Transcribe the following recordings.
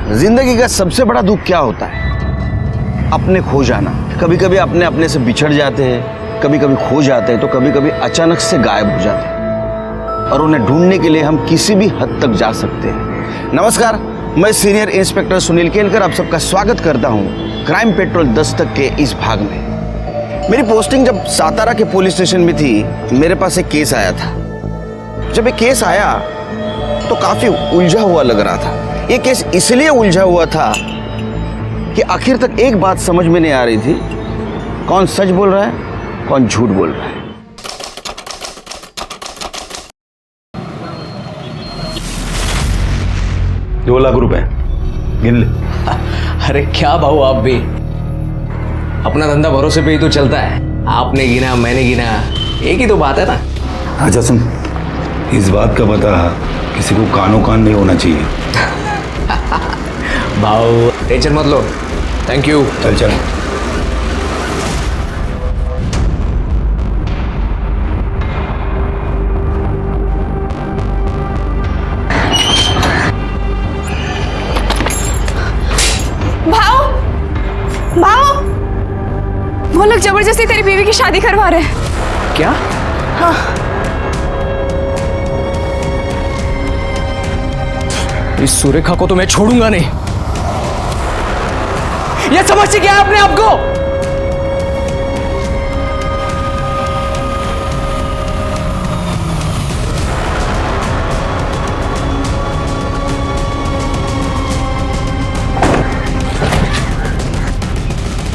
जिंदगी का सबसे बड़ा दुख क्या होता है? अपने खो जाना। कभी कभी अपने से बिछड़ जाते हैं, कभी कभी खो जाते हैं, तो कभी कभी अचानक से गायब हो जाते हैं और उन्हें ढूंढने के लिए हम किसी भी हद तक जा सकते हैं। नमस्कार, मैं सीनियर इंस्पेक्टर सुनील केलकर आप सबका स्वागत करता हूं क्राइम पेट्रोल दस्तक के इस भाग में। मेरी पोस्टिंग जब सातारा के पुलिस स्टेशन में थी, मेरे पास एक केस आया था। जब ये केस आया तो काफी उलझा हुआ लग रहा था। ये केस इसलिए उलझा हुआ था कि आखिर तक एक बात समझ में नहीं आ रही थी, कौन सच बोल रहा है, कौन झूठ बोल रहा है। ₹2,00,000 गिन ले। अरे क्या भाऊ, आप भी अपना धंधा भरोसे पे ही तो चलता है। आपने गिना, मैंने गिना, एक ही तो बात है ना। अच्छा सुन, इस बात का पता किसी को कानो कान नहीं होना चाहिए। भाऊ टेंशन मत लो, थैंक यू। चल चल। भाऊ, भाऊ, वो लोग जबरदस्ती तेरी बीवी की शादी करवा रहे हैं। क्या? हाँ। इस सुरेखा को तो मैं छोड़ूंगा नहीं। ये समझते क्या आपने आपको?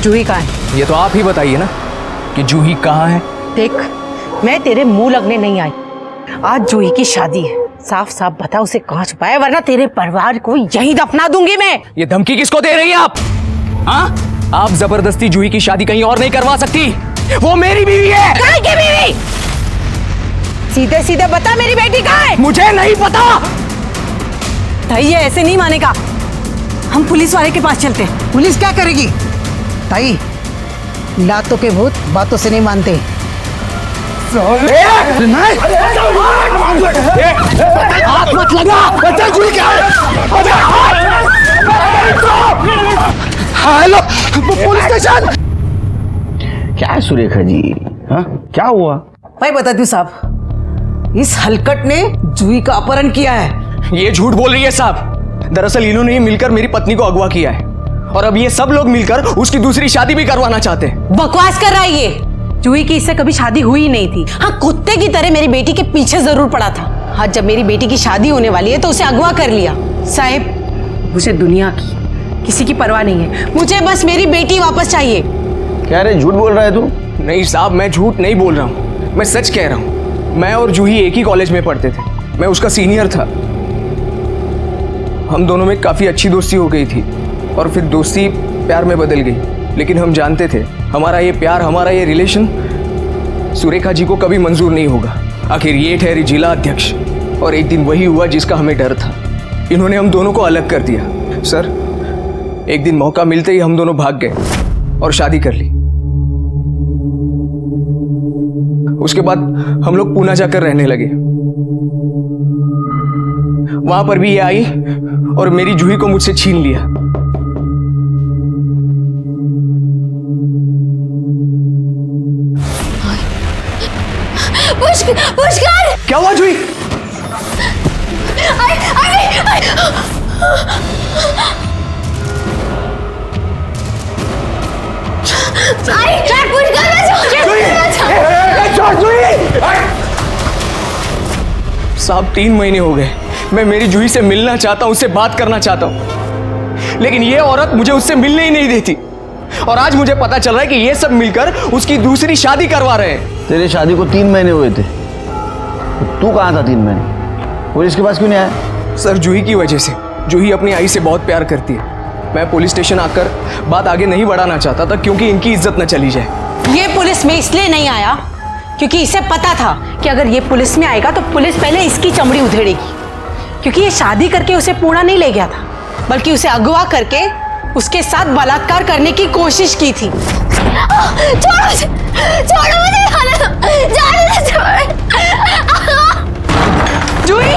जूही कहाँ है? ये तो आप ही बताइए ना कि जूही कहाँ है। देख, मैं तेरे मुंह लगने नहीं आई। आज जूही की शादी है, साफ साफ बता उसे कहाँ छुपाया, वरना तेरे परिवार को यहीं दफना दूंगी मैं। ये धमकी किसको दे रही है आप? हाँ? आप जबरदस्ती जूही की शादी कहीं और नहीं करवा सकती। वो मेरी बीवी है। कहाँ की बीवी? सीधे सीधे बता, मेरी बेटी कहाँ है? मुझे नहीं पता। ताई ये ऐसे नहीं मानेगा। हम पुलिस वाले के पास चलते हैं। पुलिस क्या करेगी? ताई, लातों के भूत बातों से नहीं मानते। हाथ मत लगा। Hello police station. क्या है सुरेखा जी? हाँ, क्या हुआ? मैं बताती हूँ साहब, इस हलकट ने जूही का अपहरण किया है। ये झूठ बोल रही है साहब। दरअसल इन्होंने ही मिलकर मेरी पत्नी को अगवा किया है और अब ये सब लोग मिलकर उसकी दूसरी शादी भी करवाना चाहते हैं। बकवास कर रहा है ये। जूही की इससे कभी शादी हुई ही नहीं थी। हाँ, कुत्ते की तरह मेरी बेटी के पीछे जरूर पड़ा था। हाँ, जब मेरी बेटी की शादी होने वाली है तो उसे अगवा कर लिया। साहब, मुझे दुनिया की किसी की परवाह नहीं है, मुझे बस मेरी बेटी वापस चाहिए। क्या रे, झूठ बोल रहा है तू? नहीं साहब, मैं झूठ नहीं बोल रहा हूँ, मैं सच कह रहा हूँ। मैं और जूही एक ही कॉलेज में पढ़ते थे, मैं उसका सीनियर था। हम दोनों में काफी अच्छी दोस्ती हो गई थी और फिर दोस्ती प्यार में बदल गई। लेकिन हम जानते थे हमारा ये प्यार, हमारा ये रिलेशन सुरेखा जी को कभी मंजूर नहीं होगा। आखिर ये ठहरी जिला अध्यक्ष और एक दिन वही हुआ जिसका हमें डर था। इन्होंने हम दोनों को अलग कर दिया। सर, एक दिन मौका मिलते ही हम दोनों भाग गए और शादी कर ली। उसके बाद हम लोग पूना जाकर रहने लगे। वहां पर भी ये आई और मेरी जूही को मुझसे छीन लिया। पुष्कर! क्या हुआ जूही? साहब 3 महीने हो गए, मैं मेरी जूही से मिलना चाहता हूं, उससे बात करना चाहता हूं, लेकिन ये औरत मुझे उससे मिलने ही नहीं देती। और आज मुझे पता चल रहा है कि ये सब मिलकर उसकी दूसरी शादी करवा रहे हैं। तेरी शादी को 3 महीने हुए थे, तू कहाँ था 3 महीने? पुलिस के पास क्यों नहीं आया? सर, जूही की वजह से। जूही अपनी आई से बहुत प्यार करती है। मैं पुलिस स्टेशन आकर बात आगे नहीं बढ़ाना चाहता था क्योंकि इनकी इज्जत न चली जाए। ये पुलिस में इसलिए नहीं आया क्योंकि इसे पता था कि अगर ये पुलिस में आएगा तो पुलिस पहले इसकी चमड़ी उधेड़ेगी। क्योंकि ये शादी करके उसे पूना नहीं ले गया था, बल्कि उसे अगवा करके उसके साथ बलात्कार करने की कोशिश की थी। छोड़ो मुझे, जाने दो। जूही!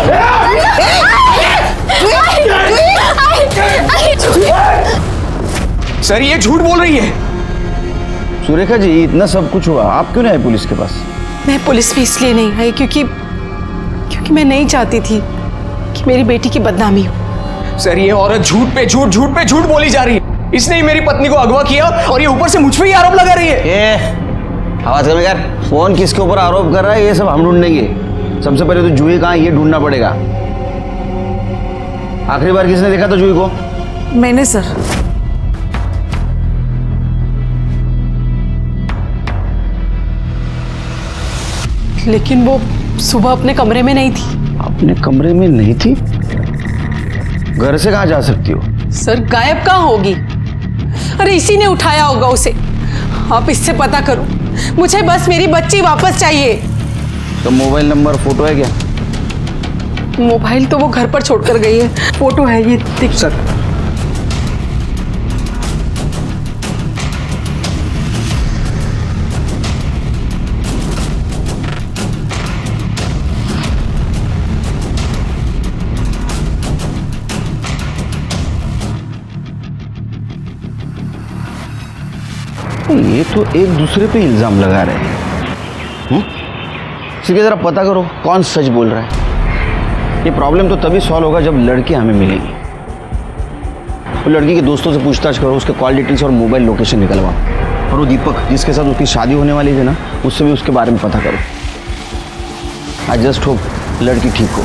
सर ये झूठ बोल रही है। सुरेखा जी, इतना सब कुछ हुआ, आप क्यों नहीं आए पुलिस के पास? मैं पुलिस में इसलिए नहीं आई क्योंकि मैं नहीं चाहती थी कि मेरी बेटी की बदनामी हो। सर ये औरत झूठ पे झूठ बोली जा रही है। इसने ही मेरी पत्नी को अगवा किया और ये ऊपर से मुझ पे ही आरोप लगा रही है। आवाज कम कर। कौन किसके ऊपर आरोप कर रहा है ये सब हम ढूंढेंगे। सबसे पहले तो जूही कहाँ है ये ढूंढना पड़ेगा। आखिरी बार किसने देखा था जूही को? मैंने सर। लेकिन वो सुबह अपने कमरे में नहीं थी। अपने कमरे में नहीं थी? घर से कहाँ जा सकती हो? सर गायब कहाँ होगी? अरे इसी ने उठाया होगा उसे। आप इससे पता करो, मुझे बस मेरी बच्ची वापस चाहिए। तो मोबाइल नंबर, फोटो है क्या? मोबाइल तो वो घर पर छोड़कर गई है, फोटो है ये देख। सर ये तो एक दूसरे पे इल्जाम लगा रहे हैं। इसलिए जरा पता करो कौन सच बोल रहा है। ये प्रॉब्लम तो तभी सॉल्व होगा जब लड़की हमें मिलेगी। वो लड़की के दोस्तों से पूछताछ करो, उसके कॉल डिटेल्स और मोबाइल लोकेशन निकलवाओ। और वो दीपक जिसके साथ उसकी शादी होने वाली थी ना, उससे भी उसके बारे में पता करो। आई जस्ट होप लड़की ठीक हो।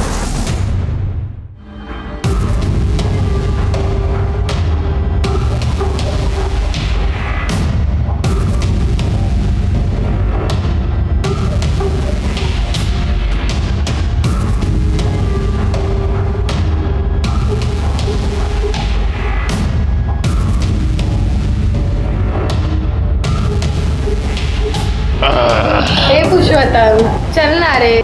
चलना रे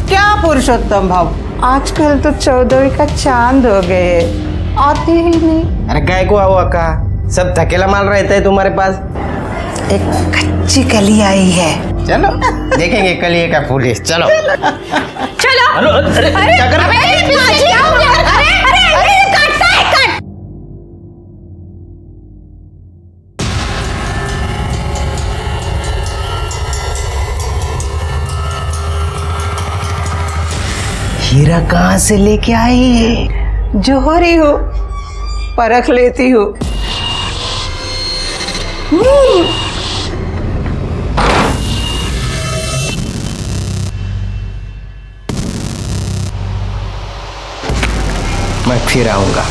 क्या पुरुषोत्तम भाव, आजकल तो 14वीं का चांद हो गए, आते ही नहीं। अरे काय को आओ अक्का, सब थकेला माल रहता है तुम्हारे पास। एक कच्ची कली आई है, चलो देखेंगे कलिए का फूल है। चलो चलो। अरे क्या कर रहा है? हीरा कहाँ से लेके आई है? जोहरी हो, परख लेती हो। मैं फिर आऊंगा।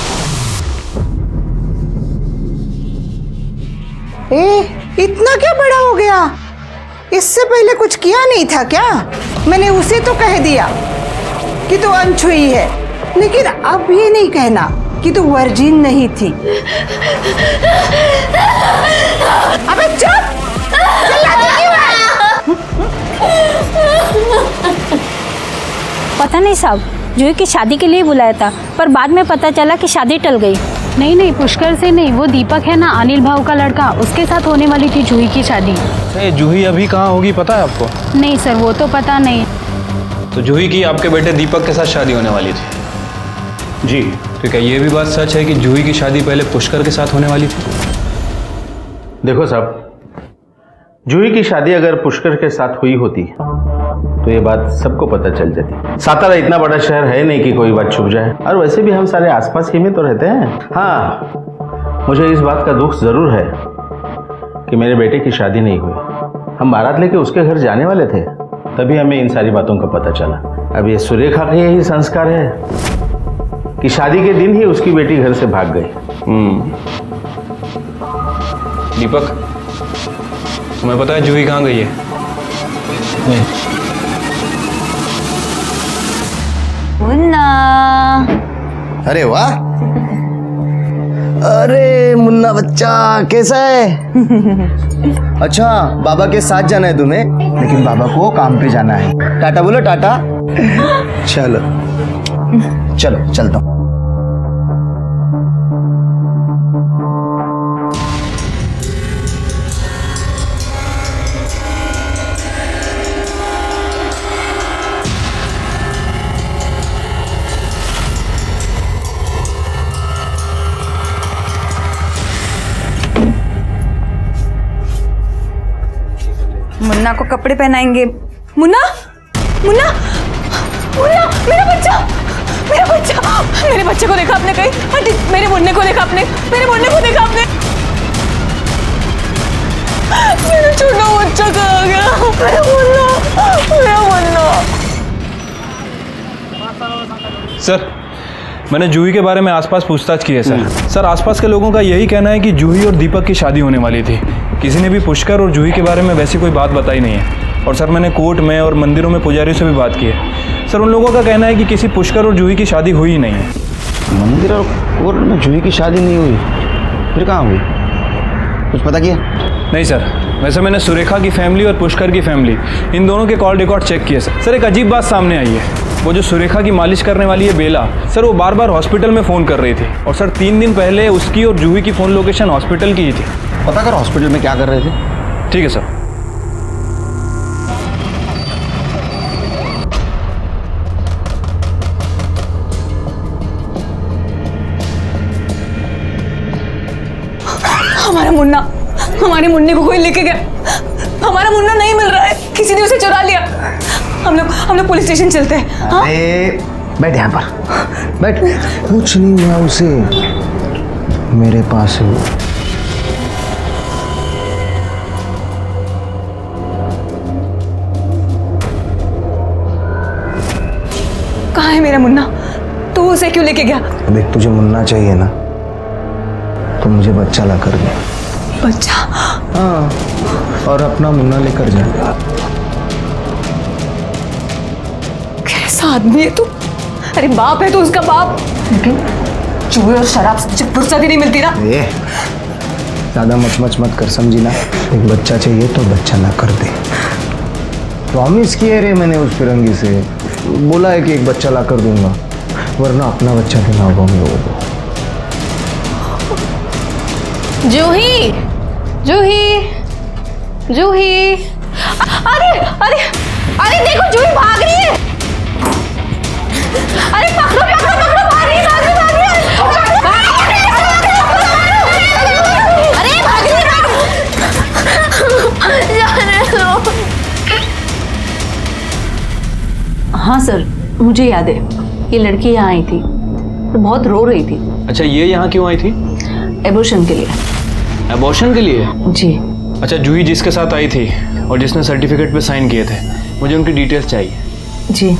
इतना क्या बड़ा हो गया? इससे पहले कुछ किया नहीं था क्या? मैंने उसे तो कह दिया कि तू अनछुई है, लेकिन अब ये नहीं कहना कि तू वर्जिन नहीं थी। अबे चुप! चिल्लाती क्यों है? पता नहीं साहब, जूही की शादी के लिए बुलाया था, पर बाद में पता चला कि शादी टल गई। नहीं, पुष्कर से नहीं, वो दीपक है ना, अनिल भाव का लड़का, उसके साथ होने वाली थी जूही की शादी। जूही अभी कहाँ होगी पता है आपको? नहीं सर, वो तो पता नहीं। तो जूही की आपके बेटे दीपक के साथ शादी होने वाली थी जी। तो क्या ये भी बात सच है कि जूही की शादी पहले पुष्कर के साथ होने वाली थी? देखो साहब, जूही की शादी अगर पुष्कर के साथ हुई होती तो ये बात सबको पता चल जाती। सातारा इतना बड़ा शहर है नहीं कि कोई बात छुप जाए, और वैसे भी हम सारे आसपास ही में तो रहते हैं। हाँ, मुझे इस बात का दुख जरूर है कि मेरे बेटे की शादी नहीं हुई। हम बारात लेके उसके घर जाने वाले थे, तभी हमें इन सारी बातों का पता चला। अब ये सुरेखा का यही संस्कार है कि शादी के दिन ही उसकी बेटी घर से भाग गई। दीपक, तुम्हें पता है जूही कहाँ गई है? नहीं। मुन्ना, अरे वाह, अरे मुन्ना बच्चा कैसा है? अच्छा, बाबा के साथ जाना है तुम्हें? लेकिन बाबा को काम पे जाना है। टाटा बोलो, टाटा। चलो चलो चलता हूँ। मुन्ना को कपड़े पहनाएंगे। मुन्ना मुन्ना मुन्ना, मेरा बच्चा, मेरा बच्चा, मेरे बच्चे को देखा आपने कहीं? आंटी, मेरे मुन्ने को देखा आपने? मेरे मुन्ने को देखा आपने? मेरा छोटा बच्चा कहाँ गया? मेरा मुन्ना, मेरा मुन्ना। सर, मैंने जूही के बारे में आसपास पूछताछ की है सर। सर, आसपास के लोगों का यही कहना है कि जूही और दीपक की शादी होने वाली थी। किसी ने भी पुष्कर और जूही के बारे में वैसी कोई बात बताई नहीं है। और सर, मैंने कोर्ट में और मंदिरों में पुजारियों से भी बात की है। सर, उन लोगों का कहना है कि किसी पुष्कर और जूही की शादी हुई ही नहीं है। मंदिर और कोर्ट में जूही की शादी नहीं हुई, फिर कहाँ हुई? कुछ पता किया? नहीं सर, वैसे मैंने सुरेखा की फैमिली और पुष्कर की फैमिली, इन दोनों के कॉल रिकॉर्ड चेक किए सर। सर, एक अजीब बात सामने आई है। वो जो सुरेखा की मालिश करने वाली है बेला, सर, वो बार बार हॉस्पिटल में फ़ोन कर रही थी। और सर, 3 दिन पहले उसकी और जूही की फ़ोन लोकेशन हॉस्पिटल की ही थी। पता कर हॉस्पिटल में क्या कर रहे थे। ठीक है सर। हमारा मुन्ना, हमारे मुन्ने को कोई लेके गया। हमारा मुन्ना नहीं मिल रहा है, किसी ने उसे चुरा लिया। हम लोग पुलिस स्टेशन चलते हैं। हाँ? बैठ यहाँ पर, बैठ। कुछ नहीं हुआ उसे, मेरे पास है वो। कहाँ है मेरा मुन्ना? तू उसे क्यों लेके गया? देख, तुझे मुन्ना चाहिए ना, तो मुझे बच्चा ला कर दे। बच्चा? हाँ, और अपना मुन्ना लेकर जा। कैसा आदमी है तू? अरे बाप है तो उसका बाप, लेकिन चूहे और शराब से फुर्सत ही नहीं मिलती ना। ज्यादा मच कर, समझी ना। एक बच्चा चाहिए तो बच्चा ला कर दे। प्रॉमिस किए रे मैंने उस फिरंगी से, बोला है कि एक बच्चा ला कर दूंगा, वरना अपना बच्चा देना होगा हम लोगों को। जूही, जूही, जूही, अरे अरे अरे देखो, जूही भाग रही है। अरे पकड़ो पकड़ो पकड़ो, भाग रही है, भाग रही है, भाग रही है। अरे भाग रही है, जाने दो। हाँ सर, मुझे याद है, ये लड़की यहाँ आई थी तो बहुत रो रही थी। अच्छा, ये यहाँ क्यों आई थी? एबॉर्शन के लिए। एबॉर्शन के लिए? जी। अच्छा, जूही जिसके साथ आई थी और जिसने सर्टिफिकेट पे साइन किए थे, मुझे उनकी डिटेल्स चाहिए। जी।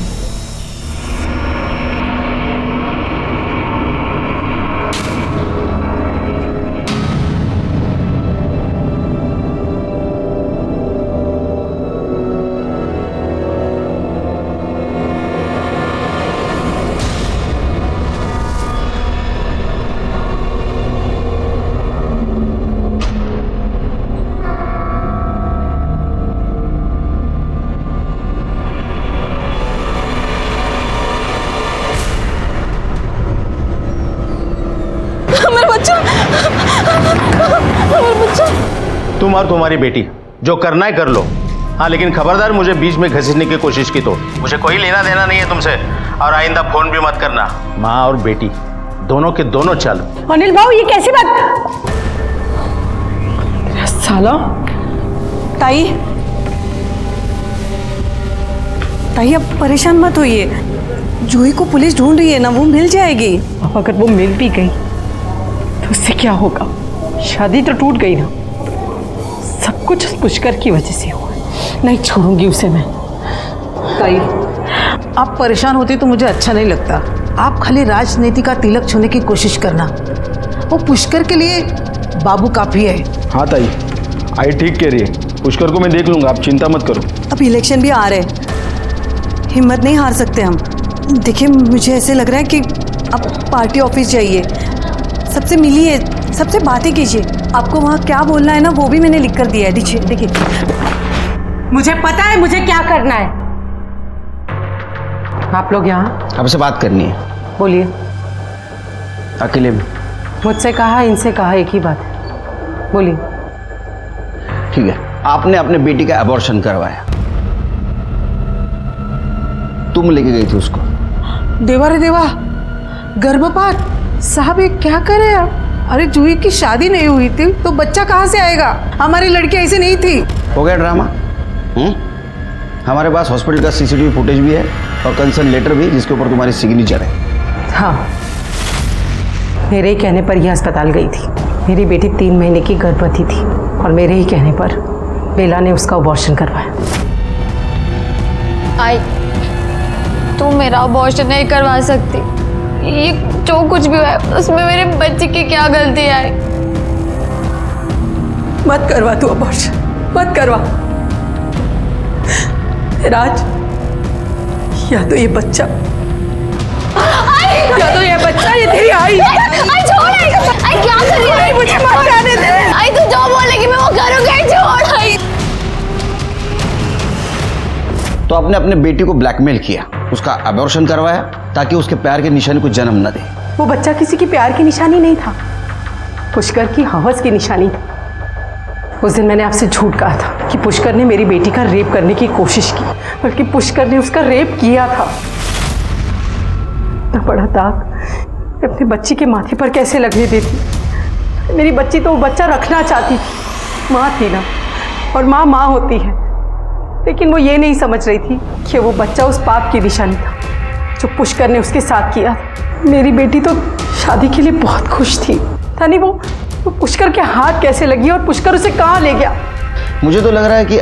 तुम और तुम्हारी बेटी जो करना है कर लो। हाँ, लेकिन खबरदार, मुझे बीच में घसीटने की कोशिश की तो मुझे कोई लेना देना नहीं है तुमसे। और आइंदा फोन भी मत करना। माँ और बेटी दोनों के दोनों चलो। अनिल भाऊ, ये कैसी बात? साला। ताई, ताई अब परेशान मत होइए, जूही को पुलिस ढूंढ रही है ना, वो मिल जाएगी। अब अगर वो मिल भी गई तो उससे क्या होगा? शादी तो टूट गई ना, सब कुछ उस पुष्कर की वजह से हुआ। नहीं छोड़ूंगी उसे मैं। ताई, आप परेशान होती तो मुझे अच्छा नहीं लगता। आप खाली राजनीति का तिलक छूने की कोशिश करना, वो पुष्कर के लिए बाबू काफी है। हाँ ताई, आई ठीक कह रही है, पुष्कर को मैं देख लूंगा, आप चिंता मत करो। अब इलेक्शन भी आ रहे, हिम्मत नहीं हार सकते हम। देखिए, मुझे ऐसे लग रहा है कि आप पार्टी ऑफिस जाइए, सबसे मिलिए, सबसे बातें कीजिए। आपको वहाँ क्या बोलना है ना, वो भी मैंने लिख कर दिया है। देखिए, मुझे पता है मुझे क्या करना है। आप लोग यहाँ आपसे बात करनी है। बोलिए। अकेले में। मुझसे कहा, इनसे कहा, एक ही बात है, बोलिए। ठीक है, आपने अपने बेटी का अबॉर्शन करवाया, तुम लेके गई थी उसको। देवा रे देवा, गर्भपात! साहब ये क्या करे आप? अरे जूही की शादी नहीं हुई थी तो बच्चा कहाँ से आएगा? हमारी लड़की ऐसी नहीं थी। हो गया ड्रामा। हमारे पास हॉस्पिटल का सीसीटीवी फुटेज भी है और कंसर्न लेटर भी जिसके ऊपर तुम्हारी सिग्नेचर है। हाँ, मेरे ही कहने पर यह अस्पताल गई थी। मेरी बेटी 3 महीने की गर्भवती थी और मेरे ही कहने पर बेला ने उसका अबॉर्शन करवाया। आई, तू मेरा अबॉर्शन नहीं करवा सकती। ये जो कुछ भी हुआ है उसमें मेरे बच्चे की क्या गलती है? मत करवा तू अबॉर्शन, मत करवा। राज, या तो ये बच्चा, या तो ये बच्चा, ये तेरी आई। आई छोड़, आई क्या कर रही है? आई मुझे मत जाने दे। आई तू जो बोलेगी मैं वो करूंगी। आई छोड़। आई तो आपने अपने बेटी को ब्लैकमेल किया, उसका अबॉर्शन करवाया ताकि उसके प्यार के निशानी को जन्म न दे। वो बच्चा किसी की प्यार की निशानी नहीं था, पुष्कर की हवस की निशानी था। उस दिन मैंने आपसे झूठ कहा था कि पुष्कर ने मेरी बेटी का रेप करने की कोशिश की, बल्कि पुष्कर ने उसका रेप किया था। इतना बड़ा दाग अपने बच्ची के माथे पर कैसे लगने देती? मेरी बच्ची तो वो बच्चा रखना चाहती थी, माँ थी ना, और माँ माँ होती है। लेकिन वो ये नहीं समझ रही थी कि वो बच्चा उस पाप की निशानी था जो पुष्कर ने उसके साथ किया था। मेरी बेटी तो शादी के लिए बहुत खुश थी, था नहीं वो पुष्कर के हाथ कैसे लगी और पुष्कर उसे कहाँ ले गया? मुझे तो लग रहा है कि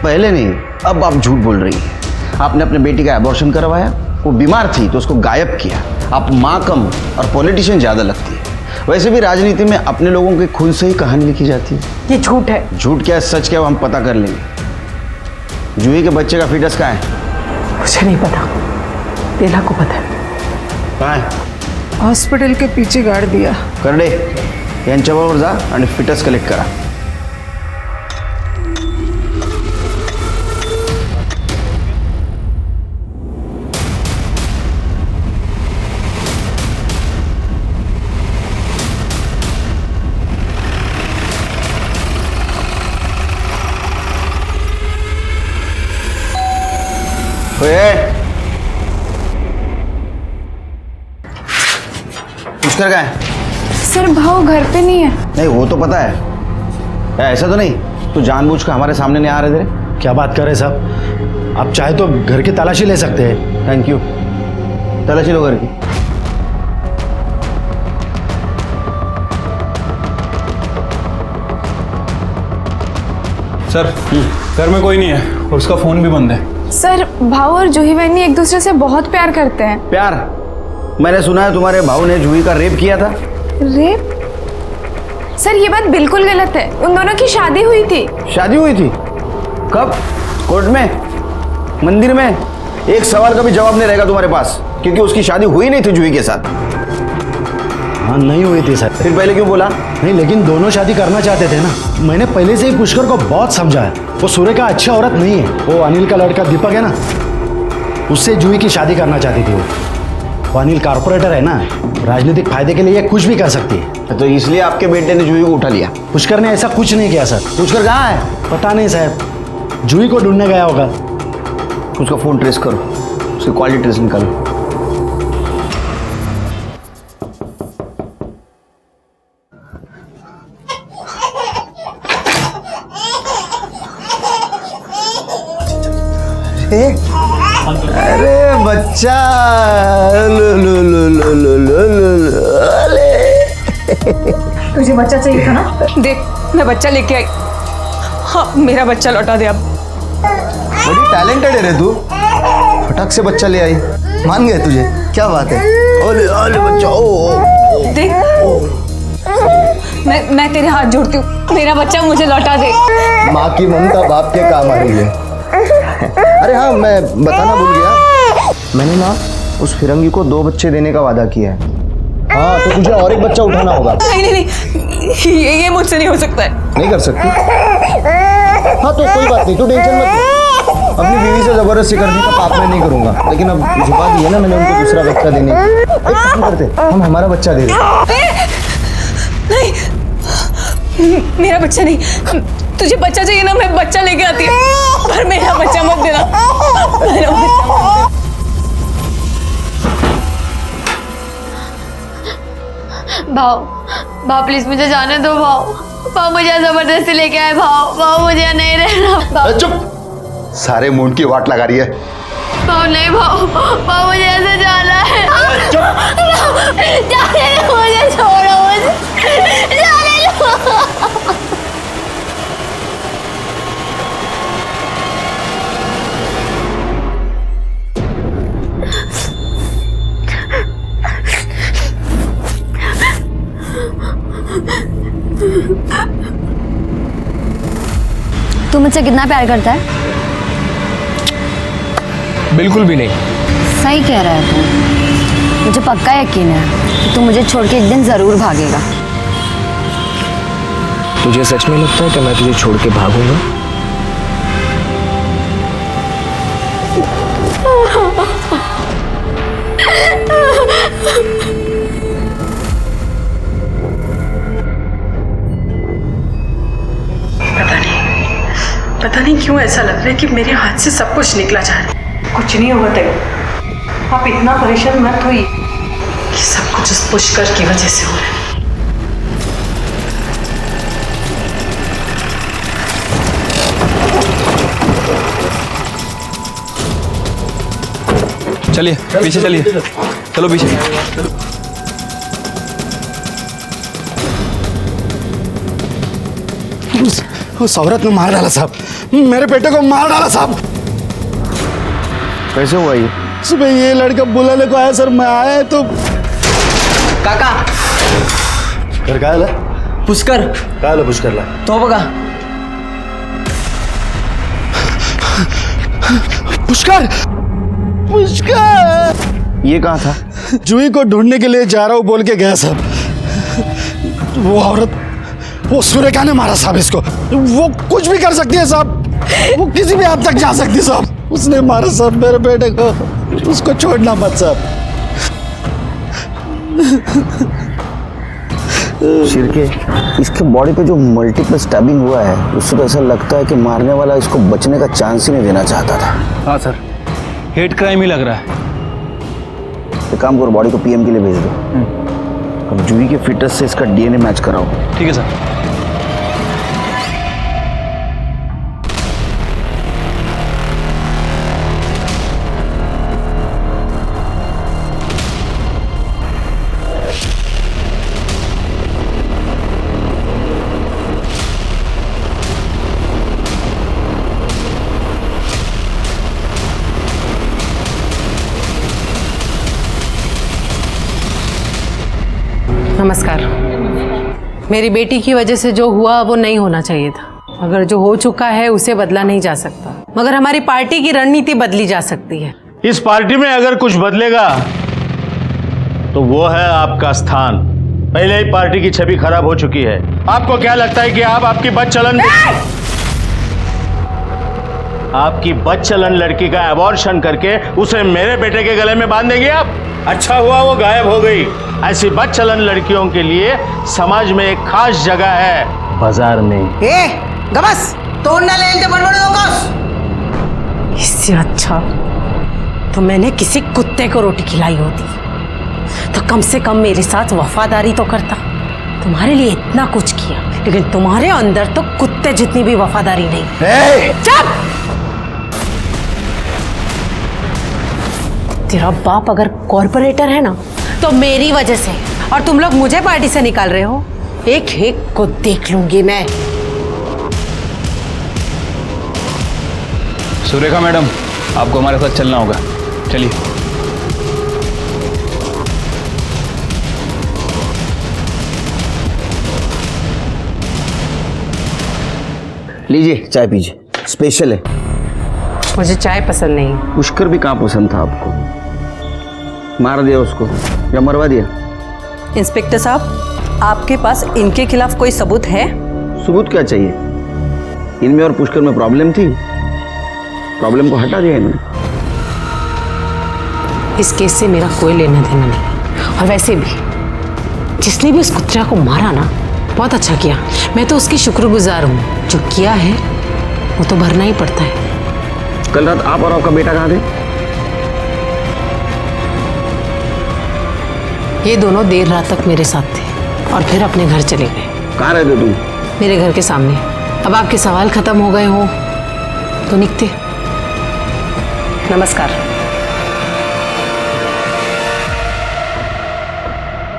पहले नहीं, अब आप झूठ बोल रही हैं। आपने अपने बेटी का अबॉर्शन करवाया, वो बीमार थी तो उसको गायब किया। आप माँ कम और पॉलिटिशियन ज़्यादा लगती है। वैसे भी राजनीति में अपने लोगों के खून से ही कहानी लिखी जाती है। ये झूठ है। झूठ क्या है, सच क्या है, वो हम पता कर लेंगे। जूही के बच्चे का फीटस कहाँ है? मुझे नहीं पता, बेला को पता है। कहाँ है? हॉस्पिटल के पीछे गाड़ दिया। कर दे, यांच्याबरोबर जा आणि फिटस कलेक्ट करा। पुष्कर कहाँ है? सर भाव घर पे नहीं है। नहीं, वो तो पता है। ऐसा तो नहीं तू जानबूझ कर हमारे सामने नहीं आ रहे थे? क्या बात कर रहे साहब, आप चाहे तो घर की तलाशी ले सकते हैं। Thank you. तलाशी लो घर की। सर, घर में कोई नहीं है और उसका फ़ोन भी बंद है। सर भाव और जूही बहनी एक दूसरे से बहुत प्यार करते हैं। प्यार? मैंने सुना है तुम्हारे भाऊ ने जूही का रेप किया था। रेप? सर ये बात बिल्कुल गलत है। उन दोनों की शादी हुई थी। शादी हुई थी? कब? कोर्ट में? मंदिर में? एक सवाल का भी जवाब नहीं रहेगा तुम्हारे पास, क्योंकि उसकी शादी हुई नहीं थी जूही के साथ। हाँ, नहीं हुई थी सर। फिर पहले क्यों बोला? नहीं, लेकिन दोनों शादी करना चाहते थे ना। मैंने पहले से ही पुष्कर को बहुत समझाया, वो सूर्य का अच्छा औरत नहीं है। वो अनिल का लड़का दीपक है ना, उससे जूही की शादी करना चाहती थी वो अनिल कॉर्पोरेटर है ना, राजनीतिक फायदे के लिए कुछ भी कर सकती है। तो इसलिए आपके बेटे ने जूही को उठा लिया? पुष्कर ने ऐसा कुछ नहीं किया सर। पुष्कर कहाँ है? पता नहीं साहब, जूही को ढूंढने गया होगा। उसका फोन ट्रेस करो, उसकी क्वालिटी ट्रेस निकालो। अरे बच्चा, लो लो लो लो लो लो लो लो, अरे तुझे बच्चा चाहिए था ना? देख, मैं बच्चा लेके आई। हाँ, मेरा बच्चा लौटा दे अब। बड़ी टैलेंटेड है रे तू, फटाक से बच्चा ले आई। मान गए तुझे, क्या बात है। ओले ओले बच्चा, ओ देख, मैं तेरे हाथ जोड़ती हूँ, मेरा बच्चा मुझे लौटा दे। माँ की ममता बाप के काम आ रही है। अरे हाँ, मैं बताना भूल गया, मैंने ना उस फिरंगी को 2 बच्चे देने का वादा किया है। हाँ, तो तुझे और एक बच्चा उठाना होगा। नहीं नहीं नहीं, ये मुझसे नहीं हो सकता है। नहीं कर सकती? हाँ तो कोई बात नहीं, तू टेंशन मत ले। अपनी बीवी से जबरदस्ती करने का पाप मैं नहीं करूंगा, लेकिन अब झुका दी है ना मैंने उनको दूसरा बच्चा देने की। एक काम करते, हम हमारा बच्चा दे दें। नहीं, मेरा बच्चा नहीं। तुझे बच्चा चाहिए ना, मैं बच्चा लेके आती हूँ, पर मेरा बच्चा मत देना। मेरा बच्चा मत देना। भाव प्लीज मुझे जाने दो। भाव मुझे जबरदस्ती लेके आए। भाव मुझे नहीं रहना। चुप, सारे मूड की वाट लगा रही है। भाव नहीं भाव, भाव मुझे ऐसे जाना है। जाने दो मुझे, छोड़ो मुझे, जाने दो। तू मुझसे कितना प्यार करता है? बिल्कुल भी नहीं। सही कह रहा है तू। मुझे पक्का यकीन है कि तू मुझे छोड़ के एक दिन जरूर भागेगा। तुझे सच में लगता है कि मैं तुझे छोड़ के भागूंगा? पता नहीं क्यों ऐसा लग रहा है कि मेरे हाथ से सब कुछ निकला जा रहा है। कुछ नहीं होगा तेरे, आप इतना परेशान मत होइए। ये सब कुछ उस पुष्कर की वजह से हो रहा है। चलिए पीछे चलिए, चलो पीछे। उस औरत ने मार डाला साहब, मेरे बेटे को मार डाला साहब। कैसे हुआ ये? सुबह ये लड़का बुलाने को आया सर, मैं आया तो काका कर काय आला? पुष्कर काय आलं पुष्करला? तो बघा पुष्कर, पुष्कर ये कहाँ था? जूही को ढूंढने के लिए जा रहा हूँ बोल के गया साहब। वो औरत, वो सुरेखा ने मारा साहब इसको। वो कुछ भी कर सकती है साहब, वो किसी भी हद तक जा सकती है साहब। उसने मारा साहब मेरे बेटे को, उसको छोड़ना मत साहब। शिरके, इसके बॉडी पे जो मल्टीपल स्टैबिंग हुआ है, उससे तो ऐसा लगता है कि मारने वाला इसको बचने का चांस ही नहीं देना चाहता था। हाँ सर, हेट क्राइम ही लग रहा है। एक काम करो, बॉडी को पीएम के लिए भेज दो। अब जूही के फिटनेस से इसका डीएनए मैच कराओ। ठीक है सर। नमस्कार। मेरी बेटी की वजह से जो हुआ वो नहीं होना चाहिए था, मगर जो हो चुका है उसे बदला नहीं जा सकता। मगर हमारी पार्टी की रणनीति बदली जा सकती है। इस पार्टी में अगर कुछ बदलेगा तो वो है आपका स्थान। पहले ही पार्टी की छवि खराब हो चुकी है। आपको क्या लगता है कि आप आपकी बदचलन लड़की का अबॉर्शन करके उसे मेरे बेटे के गले में बांध देंगे आप? अच्छा हुआ वो गायब हो गई। ऐसी बदचलन लड़कियों के लिए समाज में एक खास जगह है, बाजार में। गबस तोड़ ना ले बड़बड़। इससे अच्छा तो मैंने किसी कुत्ते को रोटी खिलाई होती, तो कम से कम मेरे साथ वफादारी तो करता। तुम्हारे लिए इतना कुछ किया, लेकिन तुम्हारे अंदर तो कुत्ते जितनी भी वफादारी नहीं। चुप! तेरा बाप अगर कॉर्पोरेटर है ना, तो मेरी वजह से, और तुम लोग मुझे पार्टी से निकाल रहे हो। एक एक को देख लूंगी मैं। सुरेखा मैडम, आपको हमारे साथ चलना होगा, चलिए। लीजिए चाय पीजिए, स्पेशल है। मुझे चाय पसंद नहीं। पुष्कर भी कहाँ पसंद था आपको? मार दिया उसको या मरवा दिया? इंस्पेक्टर साहब, आपके पास इनके खिलाफ कोई सबूत है? सबूत क्या चाहिए? इनमें और पुष्कर में प्रॉब्लम थी, प्रॉब्लम को हटा दिया इन्होंने। इस केस से मेरा कोई लेना देना नहीं। और वैसे भी जिसने भी उस कुत्ते को मारा ना, बहुत अच्छा किया। मैं तो उसकी शुक्रगुजार हूँ। जो किया है वो तो भरना ही पड़ता है। कल रात आप और आपका बेटा कहाँ थे? ये दोनों देर रात तक मेरे साथ थे और फिर अपने घर चले गए। कहाँ रहते तुम? मेरे घर के सामने। अब आपके सवाल खत्म हो गए हो तो निकते। नमस्कार।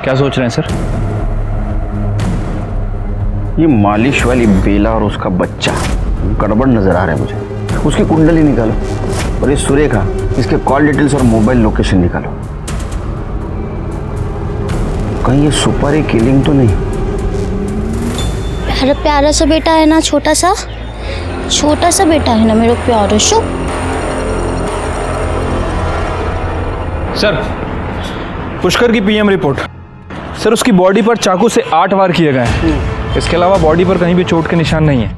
क्या सोच रहे हैं सर? ये मालिश वाली बेला और उसका बच्चा गड़बड़ नजर आ रहा है मुझे। उसकी कुंडली निकालो और ये सुरेखा, इसके कॉल डिटेल्स और मोबाइल लोकेशन निकालो। कहीं ये सुपारी किलिंग तो नहीं? मेरा प्यारा सा बेटा है ना, छोटा सा बेटा है ना मेरा प्यारा सा। सर, पुष्कर की पीएम रिपोर्ट। सर, उसकी बॉडी पर चाकू से 8 वार किए गए हैं। इसके अलावा बॉडी पर कहीं भी चोट के निशान नहीं है।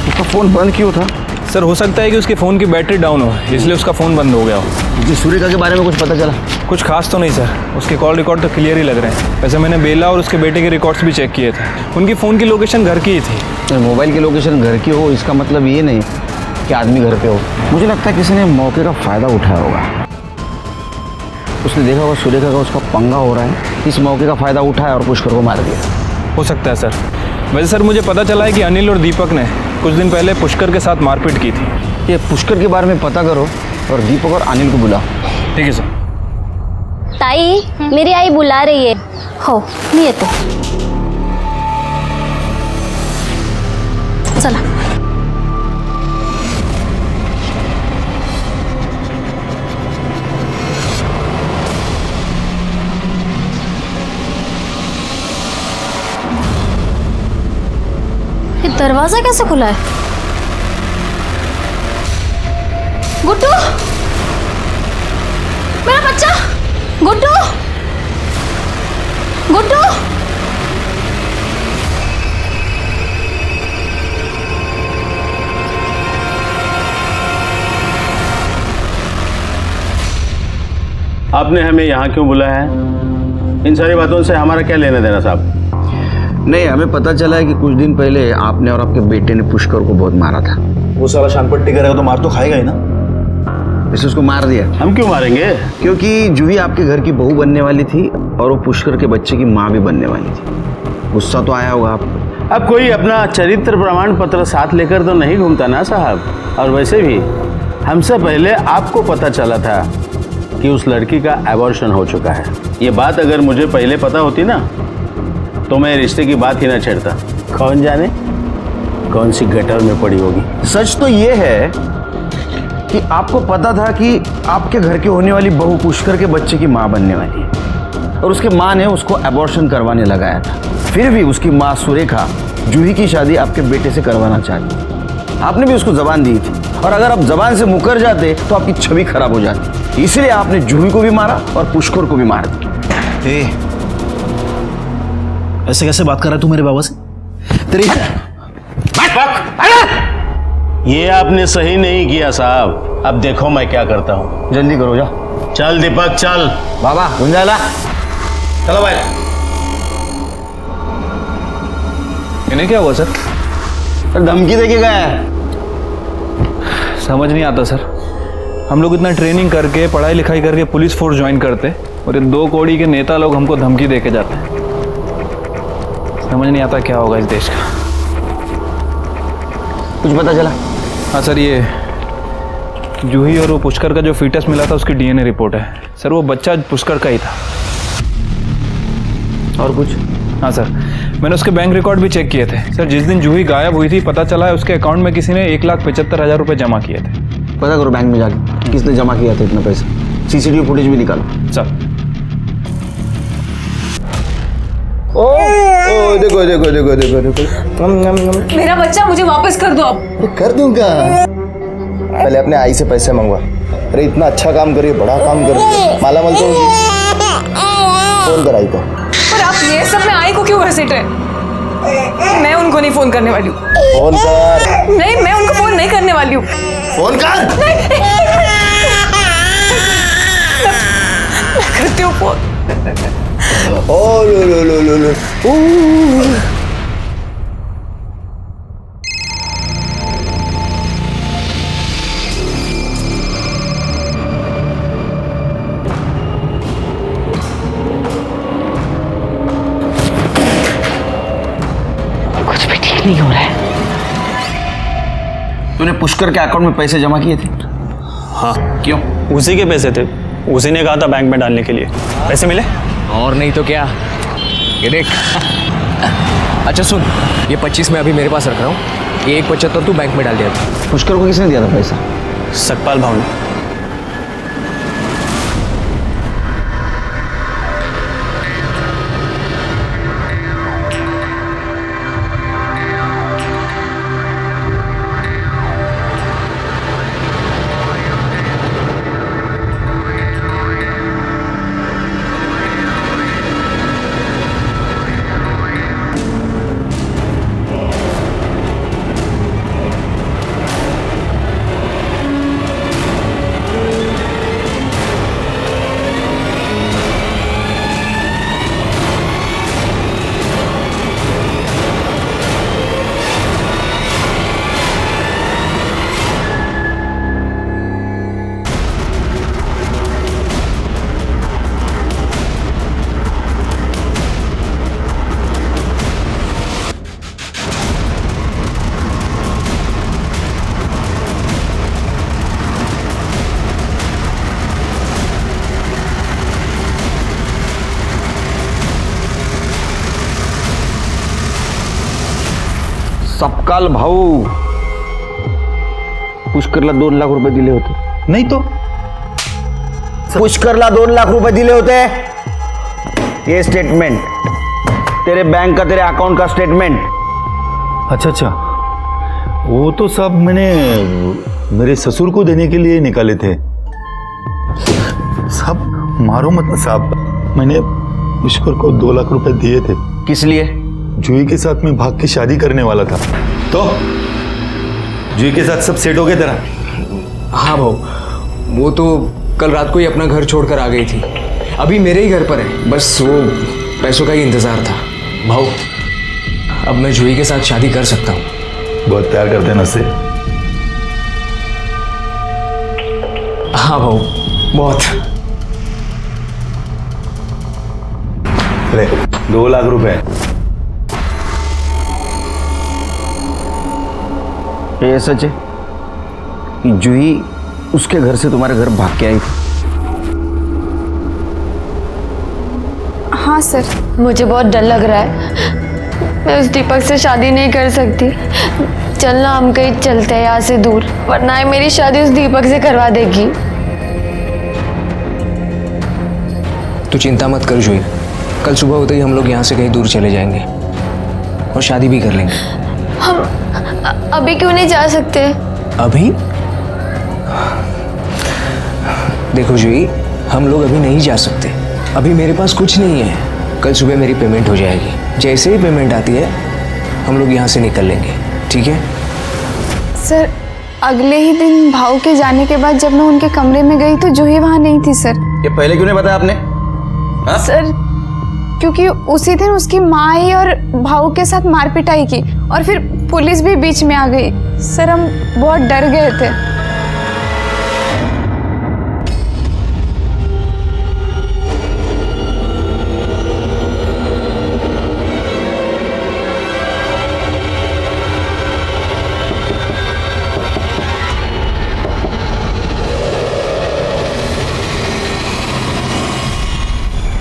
उसका फोन बंद क्यों था? सर, हो सकता है कि उसके फ़ोन की बैटरी डाउन हो, इसलिए उसका फ़ोन बंद हो गया हो। जी, सुरेखा के बारे में कुछ पता चला? कुछ खास तो नहीं सर, उसके कॉल रिकॉर्ड तो क्लियर ही लग रहे हैं। वैसे मैंने बेला और उसके बेटे के रिकॉर्ड्स भी चेक किए थे। उनकी फ़ोन की लोकेशन घर की ही थी। मोबाइल की लोकेशन घर की हो इसका मतलब ये नहीं कि आदमी घर पे हो। मुझे लगता है किसी ने मौके का फ़ायदा उठाया होगा। उसने देखा होगा सुरेखा का उसका पंगा हो रहा है, इस मौके का फ़ायदा उठाया और पुष्कर को मार दिया। हो सकता है सर। वैसे सर, मुझे पता चला है कि अनिल और दीपक ने कुछ दिन पहले पुष्कर के साथ मारपीट की थी। ये पुष्कर के बारे में पता करो और दीपक और अनिल को बुलाओ। ठीक है सर। ताई, मेरी आई बुला रही है। हो नहीं है तो चला। ये दरवाजा कैसे खुला है? गुड्डू, मेरा बच्चा गुड्डू, गुड्डू। आपने हमें यहाँ क्यों बुलाया है? इन सारी बातों से हमारा क्या लेना देना साहब? नहीं, हमें पता चला है कि कुछ दिन पहले आपने और आपके बेटे ने पुष्कर को बहुत मारा था। वो साला शानपट्टी करेगा तो मार तो खाएगा ही ना। इसे उसको मार दिया। हम क्यों मारेंगे? क्योंकि जूही आपके घर की बहू बनने वाली थी और वो पुष्कर के बच्चे की माँ भी बनने वाली थी। गुस्सा तो आया होगा आपको। अब कोई अपना चरित्र प्रमाण पत्र साथ लेकर तो नहीं घूमता ना साहब। और वैसे भी हमसे पहले आपको पता चला था कि उस लड़की का एबॉर्शन हो चुका है। ये बात अगर मुझे पहले पता होती ना तो मैं रिश्ते की बात ही ना छेड़ता। कौन जाने कौन सी गटर में पड़ी होगी। सच तो ये है कि आपको पता था कि आपके घर की होने वाली बहू पुष्कर के बच्चे की माँ बनने वाली है और उसके माँ ने उसको एबॉर्शन करवाने लगाया था। फिर भी उसकी माँ सुरेखा जूही की शादी आपके बेटे से करवाना चाहती। आपने भी उसको जबान दी थी और अगर आप जबान से मुकर जाते तो आपकी छवि खराब हो जाती। इसलिए आपने जूही को भी मारा और पुष्कर को भी मार दिया। ऐसे कैसे बात कर रहा है तू मेरे बाबा से? तेरी ये आपने सही नहीं किया साहब। अब देखो मैं क्या करता हूँ। जल्दी करो, जा। चल दीपक चल। बाबा गुंजाला, चलो भाई। इन्हें क्या हुआ सर? धमकी देके गया है। समझ नहीं आता सर। हम लोग इतना ट्रेनिंग करके पढ़ाई लिखाई करके पुलिस फोर्स ज्वाइन करते और ये 2 कौड़ी के नेता लोग हमको धमकी देके जाते हैं। समझ नहीं आता क्या होगा इस देश का। कुछ पता चला? हाँ सर, ये जूही और वो पुष्कर का जो फीटस मिला था उसकी डीएनए रिपोर्ट है सर। वो बच्चा पुष्कर का ही था। और कुछ? हाँ सर, मैंने उसके बैंक रिकॉर्ड भी चेक किए थे सर। जिस दिन जूही गायब हुई थी पता चला है उसके अकाउंट में किसी ने 1,75,000 रुपये जमा किए थे। पता करो बैंक में जाके किसने जमा किया था इतना पैसा। सीसीटीवी फुटेज भी निकालो सर। ओ देखो देखो देखो देखो देखो। मेरा बच्चा मुझे वापस कर दो अब। कर दूंगा। पहले अपने आई से पैसे मंगवा। अरे इतना अच्छा काम कर रही है, बड़ा काम कर रही है, मालामाल तो होगी। फोन कर आई को। पर आप ये सब में आई को क्यों घसीट रहे? मैं उनको नहीं फोन करने वाली हूँ। फोन कर। नहीं, मैं उनको फोन नहीं करने वाली हूँ। फोन कर। मैं करती हूँ फोन। ओ लो लो लो लो। कुछ भी ठीक नहीं हो रहा है। तूने पुष्कर के अकाउंट में पैसे जमा किए थे? हाँ। क्यों? उसी के पैसे थे, उसी ने कहा था बैंक में डालने के लिए। पैसे मिले? और नहीं तो क्या, ये देख। अच्छा सुन, ये 25 मैं अभी मेरे पास रख रहा हूँ, ये 175 तू बैंक में डाल दिया था। पुष्कर को किसने दिया था पैसा? सकपाल भाव ने। सपकाल भाऊ पुष्करला 2 लाख रुपए दिले होते. नहीं तो पुष्करला 2 लाख रुपए दिले होते. ये स्टेटमेंट तेरे बैंक का, तेरे अकाउंट का स्टेटमेंट. अच्छा अच्छा, वो तो सब मैंने मेरे ससुर को देने के लिए निकाले थे. सब मारो मत साहब, मैंने पुष्कर को 2 लाख रुपए दिए थे. किस लिए? जूही के साथ में भाग के शादी करने वाला था. तो जूही के साथ सब सेट हो गया तेरा? हाँ भाऊ, वो तो कल रात को ही अपना घर छोड़कर आ गई थी. अभी मेरे ही घर पर है, बस वो पैसों का ही इंतजार था. भाऊ अब मैं जूही के साथ शादी कर सकता हूँ. बहुत प्यार करते हैं ना उससे? हाँ भाऊ, बहुत. ले 2 लाख रुपए. ये सच है कि जूही उसके घर से तुम्हारे घर भाग के आई थी? हाँ सर, मुझे बहुत डर लग रहा है. मैं उस दीपक से शादी नहीं कर सकती. चलना हम कहीं चलते हैं यहाँ से दूर, वरना ये मेरी शादी उस दीपक से करवा देगी. तू चिंता मत कर जूही, कल सुबह होते ही हम लोग यहाँ से कहीं दूर चले जाएंगे और शादी भी कर लेंगे. हम अभी क्यों नहीं जा सकते? अभी? देखो जूही, हम लोग अभी नहीं जा सकते. अभी मेरे पास कुछ नहीं है. कल सुबह मेरी पेमेंट हो जाएगी. जैसे ही पेमेंट आती है हम लोग यहाँ से निकल लेंगे, ठीक है? सर, अगले ही दिन भाव के जाने के बाद जब मैं उनके कमरे में गई तो जूही वहाँ नहीं थी सर. ये पहले क्यों नहीं बताया आपने? हा? सर, क्योंकि उसी दिन उसकी माँ आई और भाव के साथ मारपिटाई की और फिर पुलिस भी बीच में आ गई. सर, हम बहुत डर गए थे.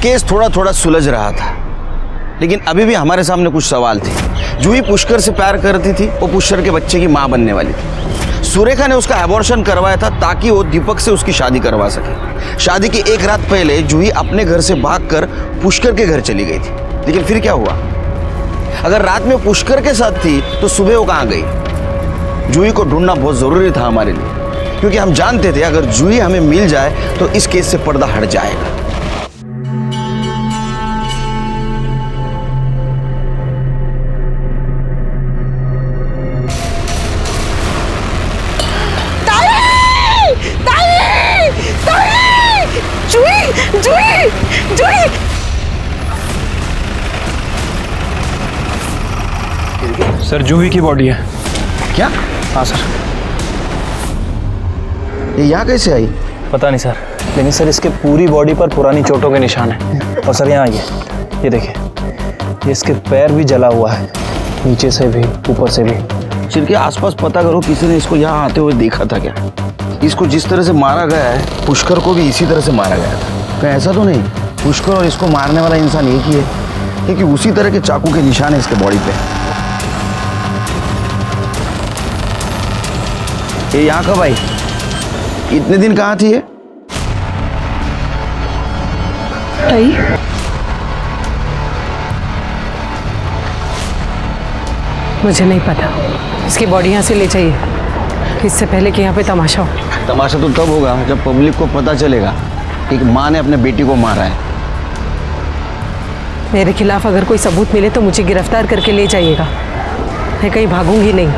केस थोड़ा थोड़ा सुलझ रहा था, लेकिन अभी भी हमारे सामने कुछ सवाल थे. जूही पुष्कर से प्यार करती थी, वो पुष्कर के बच्चे की मां बनने वाली थी. सुरेखा ने उसका एबॉर्शन करवाया था ताकि वो दीपक से उसकी शादी करवा सके. शादी की एक रात पहले जूही अपने घर से भागकर पुष्कर के घर चली गई थी. लेकिन फिर क्या हुआ? अगर रात में पुष्कर के साथ थी तो सुबह वो कहाँ गई? जूही को ढूंढना बहुत जरूरी था हमारे लिए, क्योंकि हम जानते थे अगर जूही हमें मिल जाए तो इस केस से पर्दा हट जाएगा. सर, जूही की बॉडी है. क्या? हाँ सर. ये यहाँ कैसे आई? पता नहीं सर, लेकिन सर इसके पूरी बॉडी पर पुरानी चोटों के निशान हैं. और सर यहाँ ये देखिए, ये इसके पैर भी जला हुआ है, नीचे से भी ऊपर से भी. सिर के आसपास पता करो किसी ने इसको यहाँ आते हुए देखा था क्या? इसको जिस तरह से मारा गया है पुष्कर को भी इसी तरह से मारा गया था। कहीं ऐसा तो नहीं पुष्कर और इसको मारने वाला इंसान एक ही है, क्योंकि उसी तरह के चाकू के निशान है इसके बॉडी पे। ये यहाँ कब आई? इतने दिन कहाँ थी ये? मुझे नहीं पता। इसकी बॉडी यहाँ से ले जाइए, इससे पहले कि यहाँ पे तमाशा हो। तमाशा तो तब होगा जब पब्लिक को पता चलेगा कि एक माँ ने अपने बेटी को मारा है। मेरे खिलाफ अगर कोई सबूत मिले तो मुझे गिरफ्तार करके ले जाइएगा, मैं कहीं भागूंगी नहीं।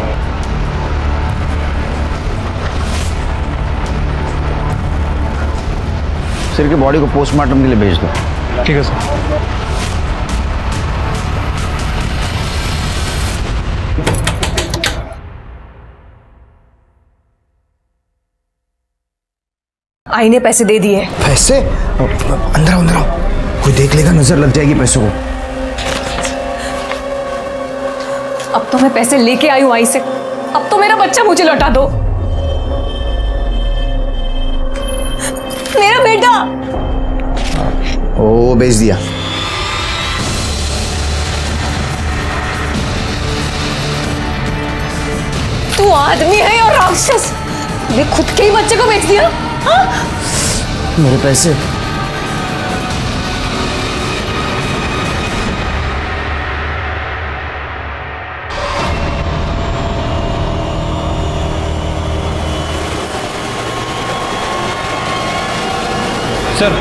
सिर की बॉडी को पोस्टमार्टम के लिए भेज दो। ठीक है सर। आई ने पैसे दे दिए। पैसे? अंदर आओ, अंदर आओ, कोई देख लेगा, नजर लग जाएगी पैसों को। अब तो मैं पैसे लेके आई हूं आई से, अब तो मेरा बच्चा मुझे लौटा दो। मेरा बेटा। ओ बेच दिया। तू आदमी है और राक्षस, तूने खुद के ही बच्चे को बेच दिया। हाँ? मेरे पैसे? सर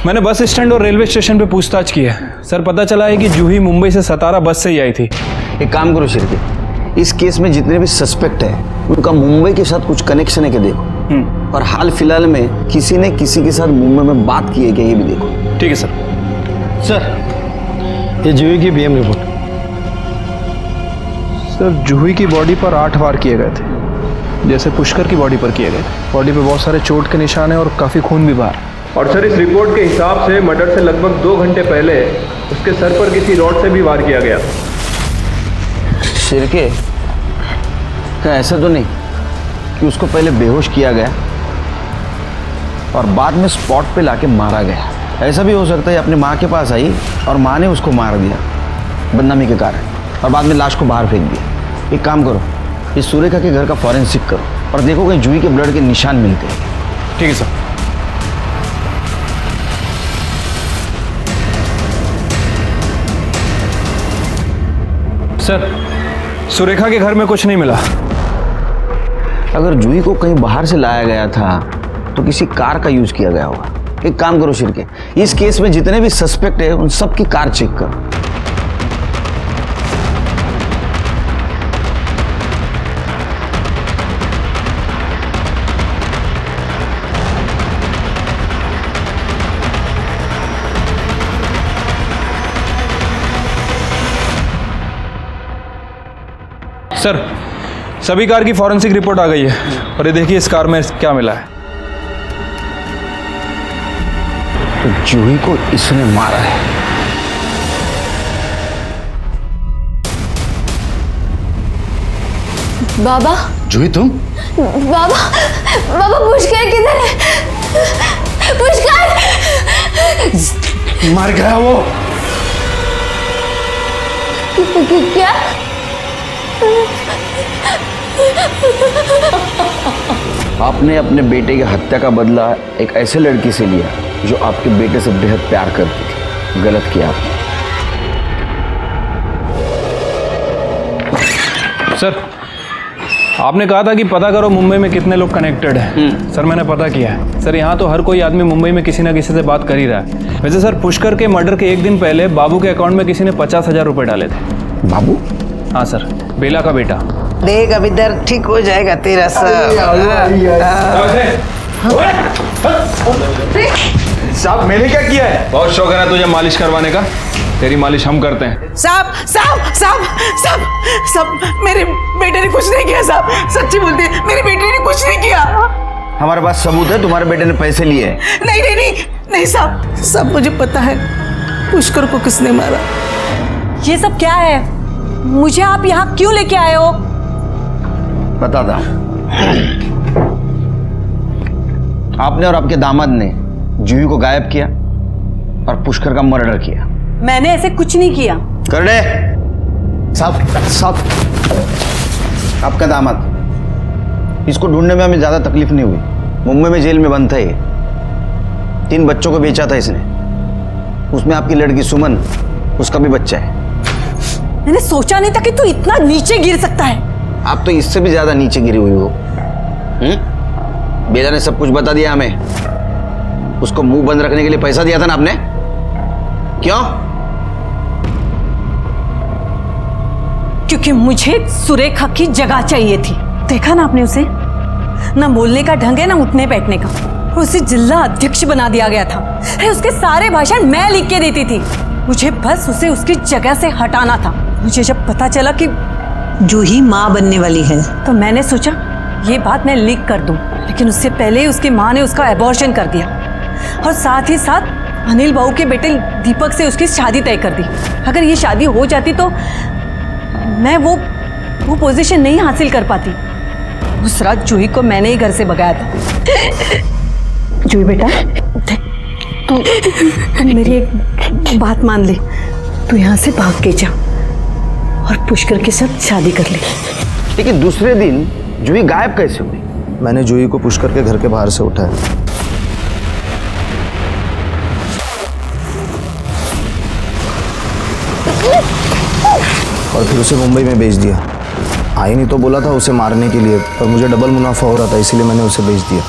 मैंने बस स्टैंड और रेलवे स्टेशन पे पूछताछ की है सर। पता चला है कि जूही मुंबई से सतारा बस से ही आई थी। एक काम करो शिरके, इस केस में जितने भी सस्पेक्ट हैं उनका मुंबई के साथ कुछ कनेक्शन है क्या देखो, और हाल फिलहाल में किसी ने किसी के साथ मुंबई में बात की है क्या ये भी देखो। ठीक है सर। सर ये जूही की बीएम रिपोर्ट। सर जूही की बॉडी पर 8 वार किए गए थे, जैसे पुष्कर की बॉडी पर किए गए थे। बॉडी पे बहुत सारे चोट के निशान हैं और काफ़ी खून भी बाहर। और सर इस रिपोर्ट के हिसाब से मर्डर से लगभग 2 घंटे पहले उसके सर पर किसी रॉड से भी वार किया गया। शिरके, क्या ऐसा तो नहीं कि उसको पहले बेहोश किया गया और बाद में स्पॉट पे लाके मारा गया? ऐसा भी हो सकता है अपनी माँ के पास आई और माँ ने उसको मार दिया बदनामी के कारण, और बाद में लाश को बाहर फेंक दिया। एक काम करो, इस सुरेखा के घर का फॉरेंसिक करो और देखो कहीं जूही के ब्लड के निशान मिलते हैं। ठीक है सर। सर सुरेखा के घर में कुछ नहीं मिला। अगर जूही को कहीं बाहर से लाया गया था तो किसी कार का यूज किया गया होगा। एक काम करो शिरके, इस केस में जितने भी सस्पेक्ट है उन सब की कार चेक करो। सर सभी कार की फॉरेंसिक रिपोर्ट आ गई है और ये देखिए इस कार में क्या मिला है। तो जूही को इसने मारा है। बाबा। जूही तुम? बाबा बाबा पुष्कर किधर है? पुष्कर मर गया वो। क्या? आपने अपने बेटे की हत्या का बदला एक ऐसे लड़की से लिया जो आपके बेटे से बेहद प्यार करती थी। गलत किया आपने। सर आपने कहा था कि पता करो मुंबई में कितने लोग कनेक्टेड हैं। सर मैंने पता किया है। सर यहाँ तो हर कोई आदमी मुंबई में किसी ना किसी से बात कर ही रहा है। वैसे सर पुष्कर के मर्डर के 1 दिन पहले बाबू के अकाउंट में किसी ने 50,000 रुपए डाले थे। बाबू? हाँ सर, बेला का बेटा। देख अब इधर ठीक हो जाएगा तेरा सब। साहब मैंने क्या किया है? बहुत शौक है ना तुझे मालिश करवाने का, तेरी मालिश हम करते हैं। साहब साहब साहब साहब साहब मेरे बेटे ने कुछ नहीं किया साहब, सच्ची बोलते हैं मेरे बेटे ने कुछ नहीं किया। हमारे पास सबूत है, तुम्हारे बेटे ने पैसे लिए हैं। नहीं नहीं नहीं नहीं साहब, सब मुझे पता है पुष्कर को किसने मारा। ये सब क्या है? मुझे आप यहाँ क्यों लेके आए हो? बताता हूं। आपने और आपके दामाद ने जूही को गायब किया और पुष्कर का मर्डर किया। मैंने ऐसे कुछ नहीं किया। कर दे साहब, आपका दामाद, इसको ढूंढने में हमें ज्यादा तकलीफ नहीं हुई। मुंबई में जेल में बंद था ये। 3 बच्चों को बेचा था इसने, उसमें आपकी लड़की सुमन, उसका भी बच्चा है। मैंने सोचा नहीं था कि तू इतना नीचे गिर सकता है। आप तो इससे भी ज्यादा नीचे गिरी हुई हो। बेला ने सब कुछ बता दिया हमें। उसको मुंह बंद रखने के लिए पैसा दिया था ना आपने, क्यों? क्योंकि मुझे सुरेखा की जगह चाहिए थी। देखा ना आपने उसे, ना बोलने का ढंग है ना उठने बैठने का। उसे जिला अध्यक्ष बना दिया गया था। उसके सारे भाषण मैं लिख के देती थी। मुझे बस उसे उसकी जगह से हटाना था। मुझे जब पता चला कि जूही माँ बनने वाली है तो मैंने सोचा ये बात मैं लीक कर दूं, लेकिन उससे पहले उसकी माँ ने उसका एबॉर्शन कर दिया और साथ ही साथ अनिल बाबू के बेटे दीपक से उसकी शादी तय कर दी। अगर ये शादी हो जाती तो मैं वो पोजीशन नहीं हासिल कर पाती। उस रात जूही को मैंने ही घर से भगाया था। जूही बेटा, तू मेरी एक बात मान ले। तू यहाँ से भाग के जा और पुष्कर के साथ शादी कर ले। लेकिन दूसरे दिन जूही गायब कैसे हुई? मैंने जूही को पुष्कर के घर के बाहर से उठाया और फिर उसे मुंबई में भेज दिया। आई नहीं तो बोला था उसे मारने के लिए, पर मुझे डबल मुनाफा हो रहा था, इसीलिए मैंने उसे भेज दिया।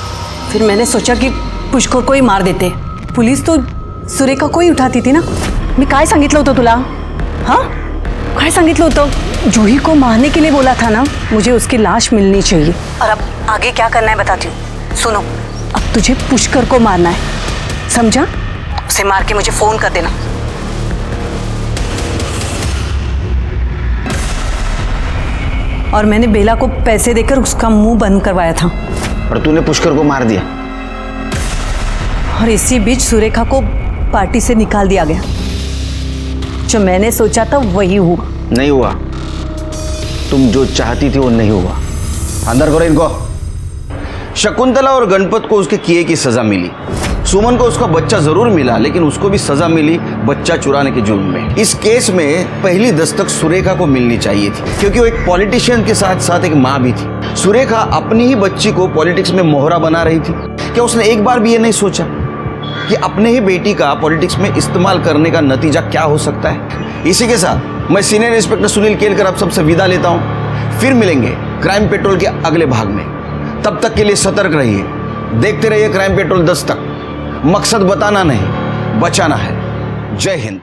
फिर मैंने सोचा कि पुष्कर को ही मार देते। पुलिस तो सुरेखा को ही उठाती थी ना। मी काय सांगितलं होतं तुला? हाँ, काय सांगितलं होतं? जूही को मारने के लिए बोला था ना। मुझे उसकी लाश मिलनी चाहिए। और अब आगे क्या करना है बताती हूँ। सुनो, अब तुझे पुष्कर को मारना है, समझा? उसे मार के मुझे फोन कर देना। और मैंने बेला को पैसे देकर उसका मुंह बंद करवाया था। और तूने पुष्कर को मार दिया। और इसी बीच सुरेखा को पार्टी से निकाल दिया गया। जो मैंने सोचा था वही हुआ। नहीं हुआ। तुम जो चाहती थी वो नहीं हुआ। अंदर करो इनको। शकुंतला और गणपत को उसके किए की सजा मिली। सुमन को उसका बच्चा जरूर मिला, लेकिन उसको भी सजा मिली बच्चा चुराने के जुर्म में। इस केस में पहली दस्तक सुरेखा को मिलनी चाहिए थी, क्योंकि वो एक पॉलिटिशियन के साथ साथ एक माँ भी थी। सुरेखा अपनी ही बच्ची को पॉलिटिक्स में मोहरा बना रही थी। क्या उसने एक बार भी ये नहीं सोचा कि अपने ही बेटी का पॉलिटिक्स में इस्तेमाल करने का नतीजा क्या हो सकता है? इसी के साथ मैं सीनियर इंस्पेक्टर सुनील केलकर आप सबसे विदा लेता हूं। फिर मिलेंगे क्राइम पेट्रोल के अगले भाग में। तब तक के लिए सतर्क रहिए, देखते रहिए क्राइम पेट्रोल 10 तक। मकसद बताना नहीं, बचाना है। जय हिंद।